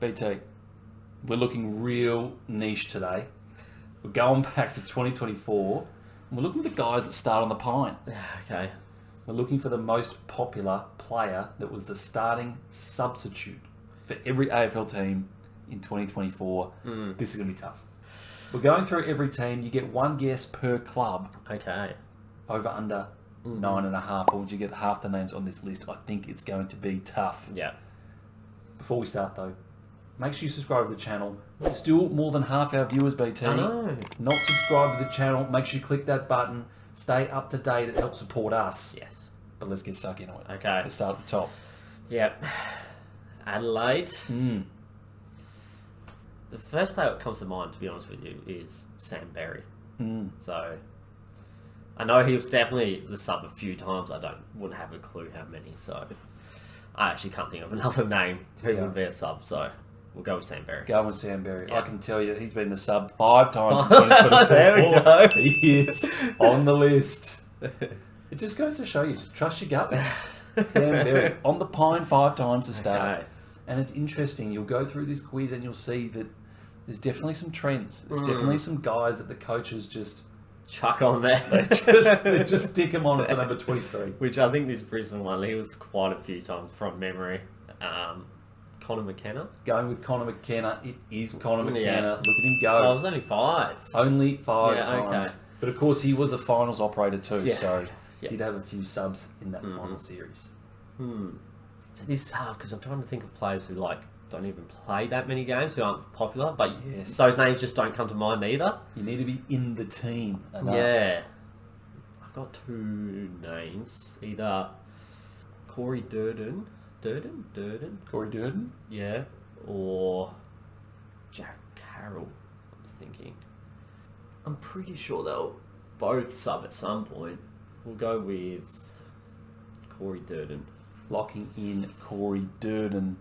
BT, we're looking real niche today. We're going back to 2024. And we're looking for the guys that start on the pine. Okay. We're looking for the most popular player that was the starting substitute for every AFL team in 2024. This is going to be tough. We're going through every team. You get one guess per club. Okay. Over under 9.5. Or would you get half the names on this list? I think it's going to be tough. Yeah. Before we start though, make sure you subscribe to the channel. Still more than half our viewers, BT. I know. Not subscribed to the channel. Make sure you click that button. Stay up to date. It helps support us. Yes. But let's get stuck into it. Okay. Let's start at the top. Yep. Adelaide. The first player that comes to mind, to be honest with you, is Sam Berry. So, I know he was definitely the sub a few times. Wouldn't have a clue how many. So, I actually can't think of another name who would be a sub. So, we'll go with Sam Berry. Go with Sam Berry. Yeah. I can tell you he's been the sub 5 times in 2024. There we go. He is on the list. It just goes to show you, just trust your gut. Sam Berry on the pine 5 times to start. Okay. And it's interesting. You'll go through this quiz and you'll see that there's definitely some trends. There's definitely some guys that the coaches just Chuck on there. they just stick him on for number 23. Which I think this Brisbane one, he was quite a few times from memory. Connor McKenna. Going with Connor McKenna. It is Connor McKenna. Yeah. Look at him Oh, it go. was only 5. Only 5 Yeah, times. okay. But of course, he was a finals operator too, Yeah. so Yeah. did have a few subs in that final series. So this is hard because I'm trying to think of players who don't even play that many games, who aren't popular, but Yes. those names just don't come to mind either. You need to be in the team enough. Yeah. I've got 2 names. Either Corey Durden? Corey Durden. Yeah. Or Jack Carroll, I'm thinking. I'm pretty sure they'll both sub at some point. We'll go with Corey Durden. Locking in Corey Durden.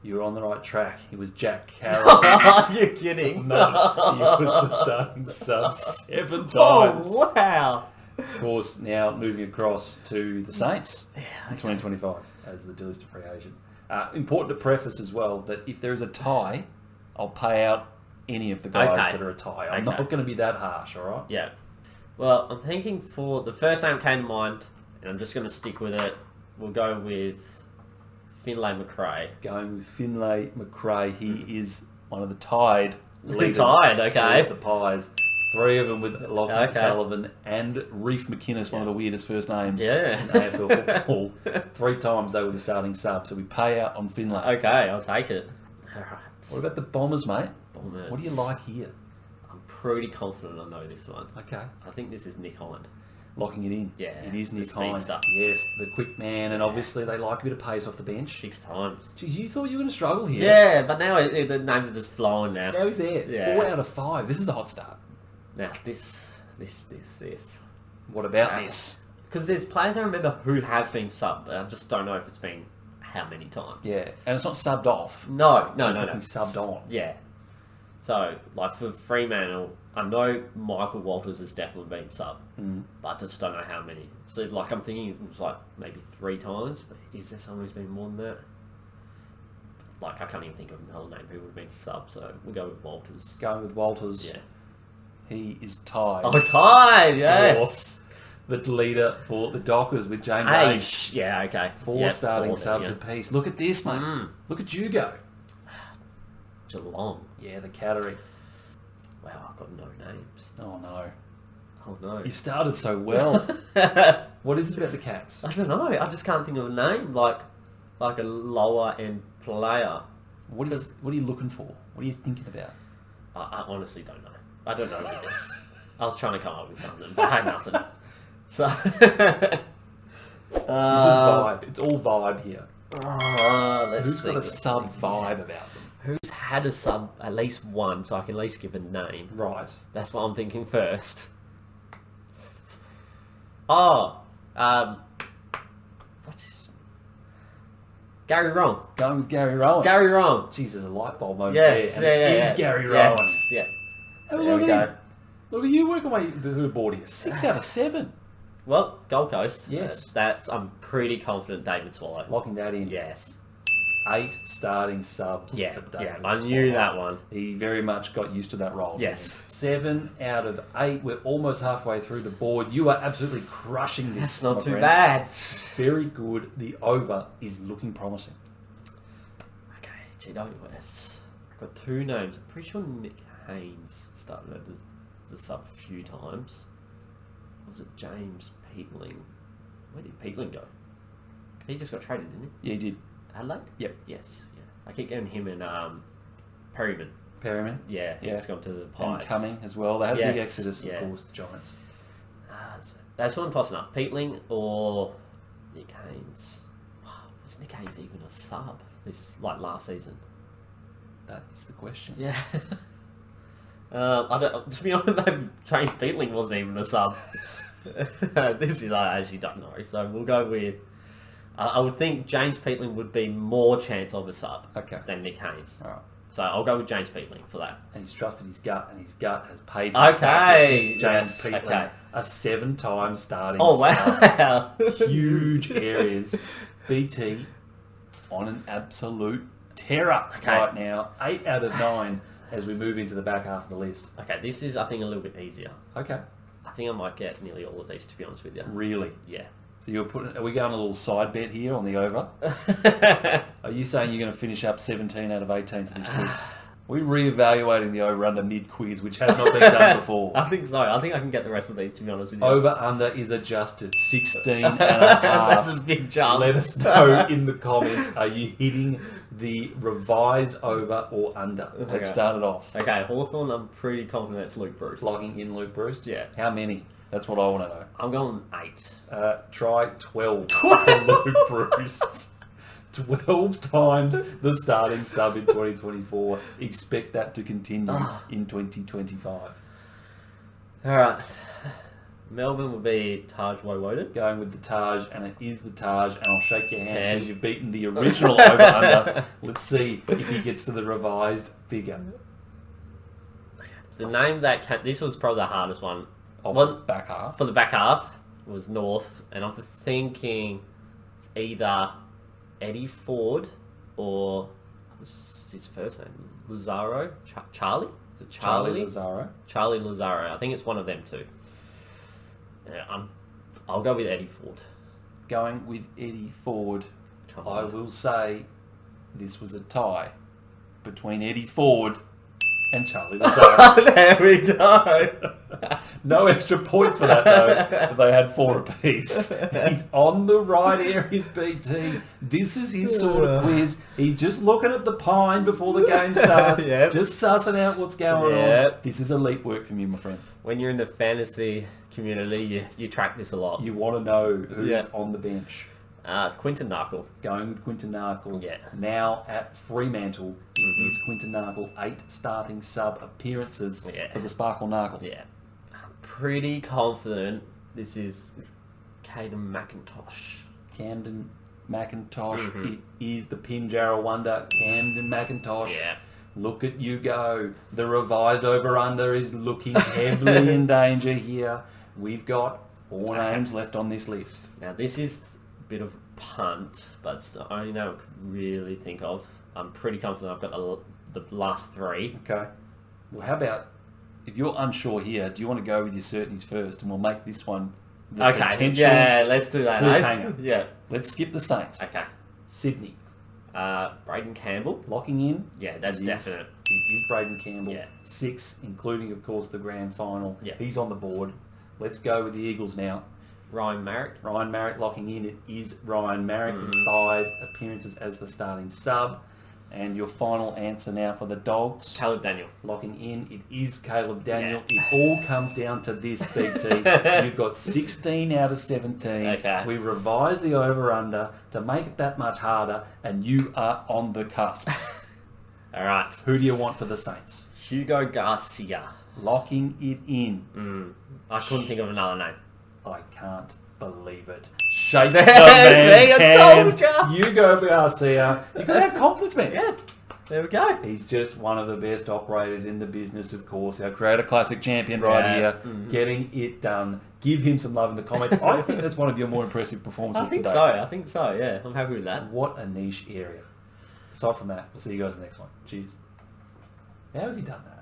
You're on the right track. It was Jack Carroll. You're kidding. No, he was the starting sub 7 times. Oh, wow. Of course, now moving across to the Saints in okay. 2025 as the delisted free agent. Important to preface as well that if there is a tie, I'll pay out any of the guys that are a tie. I'm not going to be that harsh, all right? Yeah. Well, I'm thinking for the first name came to mind, and I'm just going to stick with it. We'll go with Finlay McRae. Going with Finlay McRae. He is one of the tied leaders. Okay. For the Pies. 3 of them with Lachlan Sullivan and Reef McInnes, one of the weirdest first names in AFL football. 3 times they were the starting sub, so we pay out on Finlay. Okay, I'll take it. All right. What about the Bombers, mate? Bombers. What do you like here? I'm pretty confident I know this one. Okay. I think this is Nick Hind. Locking it in. Yeah, It is the Nick Hind. speedster. Yes, the quick man, and obviously they like a bit of pace off the bench. 6 times. Jeez, you thought you were going to struggle here. Yeah, but now the names are just flowing now. Now he's there. Yeah. 4 out of 5. This is a hot start. Now, this. What about this? Because there's players I remember who have been subbed, but I just don't know if it's been how many times. Yeah, and it's not subbed off. No. Subbed on. Yeah. So, for Fremantle, I know Michael Walters has definitely been subbed, but I just don't know how many. So, I'm thinking it was maybe 3 times, but is there someone who's been more than that? I can't even think of another name who would have been subbed, so we'll go with Walters. Going with Walters. Yeah. He is tied. Oh, tied, yes! The leader for the Dockers with James Hey, H. yeah, okay. 4 starting subs apiece. Look at this, mate. Look at you go. Geelong. Yeah, the Cattery. Wow, I've got no names. Oh, no. Oh, no. You started so well. What is it about the Cats? I don't know. I just can't think of a name like a lower end player. What are you looking for? What are you thinking about? I honestly don't know. I don't know with this. I was trying to come up with something, but I had nothing. So, Just vibe. It's all vibe here. Who's got a sub vibe about them? Who's had a sub at least one, so I can at least give a name? Right. That's what I'm thinking first. What's Gary Rowan? Going with Gary Rowan. Gary Rowan. Jeez, there's a light bulb moment Yes, there. And it is Gary Rowan. Yeah. Have a There we look go. at him. Look at you working away the board here. 6 out of 7. Well, Gold Coast. Yes. That's I'm pretty confident David Swallow. Locking that in. Yes. 8 starting subs Yeah, for David. I knew Spot. that one. He very much got used to that role. Yes. 7 out of 8. We're almost halfway through the board. You are absolutely crushing this. That's not my too friend. bad. Very good. The over is looking promising. Okay, GWS. I've got 2 names. I'm pretty sure Nick Haynes started at the sub a few times. Was it James Peatling? Where did Peatling go? He just got traded, didn't he? Yeah, he did. Adelaide? Yep. Yes. Yeah. I keep getting him and Perryman. Perryman. Yeah, he's gone to the Pies. And Cumming as well. They had a big Yes, exodus, yeah. of course, the Giants. That's what I'm tossing up. Peatling or Nick Haynes? Was Nick Haynes even a sub last season? That is the question. Yeah. I don't. To be honest, James Peatling wasn't even a sub. I actually don't know. So we'll go with. I would think James Peatling would be more chance of a sub than Nick Haynes. All right. So I'll go with James Peatling for that. And he's trusted his gut, and his gut has paid him. Okay. James Yes, Peatling, okay. a 7-time starting. Oh wow! Huge areas. BT on an absolute terror right now. 8 out of 9 as we move into the back half of the list. Okay, this is I think a little bit easier. Okay. I think I might get nearly all of these, to be honest with you. Really? Yeah. So are we going a little side bet here on the over? Are you saying you're going to finish up 17 out of 18 for this quiz? We're re-evaluating the over-under mid-quiz, which has not been done before. I think so. I think I can get the rest of these, to be honest with you. Over-under is adjusted 16 and a half. That's a big jump. Let us know in the comments, are you hitting the revised over or under? Let's start it off. Okay, Hawthorn, I'm pretty confident it's Luke Bruce. Logging in Luke Bruce? Yeah. How many? That's what I want to know. I'm going 8. Try 12 for Luke Bruce. 12 times the starting sub in 2024. Expect that to continue in 2025. All right. Melbourne will be Taj Wowoden. Going with the Taj, and it is the Taj, and I'll shake your hand 10. because you've beaten the original over-under. Let's see if he gets to the revised figure. The name that this was probably the hardest one. Of the back half. For the back half was North, and I'm thinking it's either Eddie Ford or what's his first name? Lazaro? Charlie? Is it Charlie? Lazaro. Charlie Lazaro. I think it's one of them two. Yeah, I'll go with Eddie Ford. Going with Eddie Ford. Come I on. will say this was a tie between Eddie Ford and Charlie Lazaro. There we go. No extra points for that though. They had 4 apiece. He's on the right areas, BT. This is his sort of quiz. He's just looking at the pine before the game starts. Yep. Just sussing out what's going on. This is elite work from you, my friend. When you're in the fantasy community, you track this a lot. You want to know who's on the bench. Quinton Narkle. Going with Quinton Narkle. Yeah. Now at Fremantle, it is Quinton Narkle. 8 starting sub appearances for the Sparkle Narkle. Yeah. I'm pretty confident this is Caden McIntosh. Camden McIntosh. It is the Pinjarra wonder, Camden McIntosh. Yeah. Look at you go. The revised over-under is looking heavily in danger here. We've got 4 names left on this list. Now this is a bit of a punt, but it's the only name I could really think of. I'm pretty confident I've got the last 3. Okay. Well, how about, if you're unsure here, do you want to go with your certainties first, and we'll make this one the potential yeah, let's do that. cliffhanger. Yeah. Let's skip the Saints. Okay. Sydney. Braden Campbell. Locking in. Yeah, that's definite. It is Braden Campbell. Yeah. 6, including, of course, the grand final. Yeah. He's on the board. Let's go with the Eagles now. Ryan Marrick. Ryan Marrick locking in. It is Ryan Marrick with 5 appearances as the starting sub. And your final answer now for the Dogs. Caleb Daniel. Locking in. It is Caleb Daniel. Yeah. It all comes down to this, BT. You've got 16 out of 17. Okay. We revised the over-under to make it that much harder, and you are on the cusp. All right. Who do you want for the Saints? Hugo Garcia. Locking it in. I couldn't think of another name. I can't believe it. Shake the See, man's I hand. told ya. Hugo Garcia. You've got to have confidence, man. Yeah. There we go. He's just one of the best operators in the business, of course. Our Creator Classic champion right here. Getting it done. Give him some love in the comments. I think that's one of your more impressive performances today. I think so, yeah. I'm happy with that. What a niche area. aside from that, we'll see you guys in the next one. Cheers. How has he done that?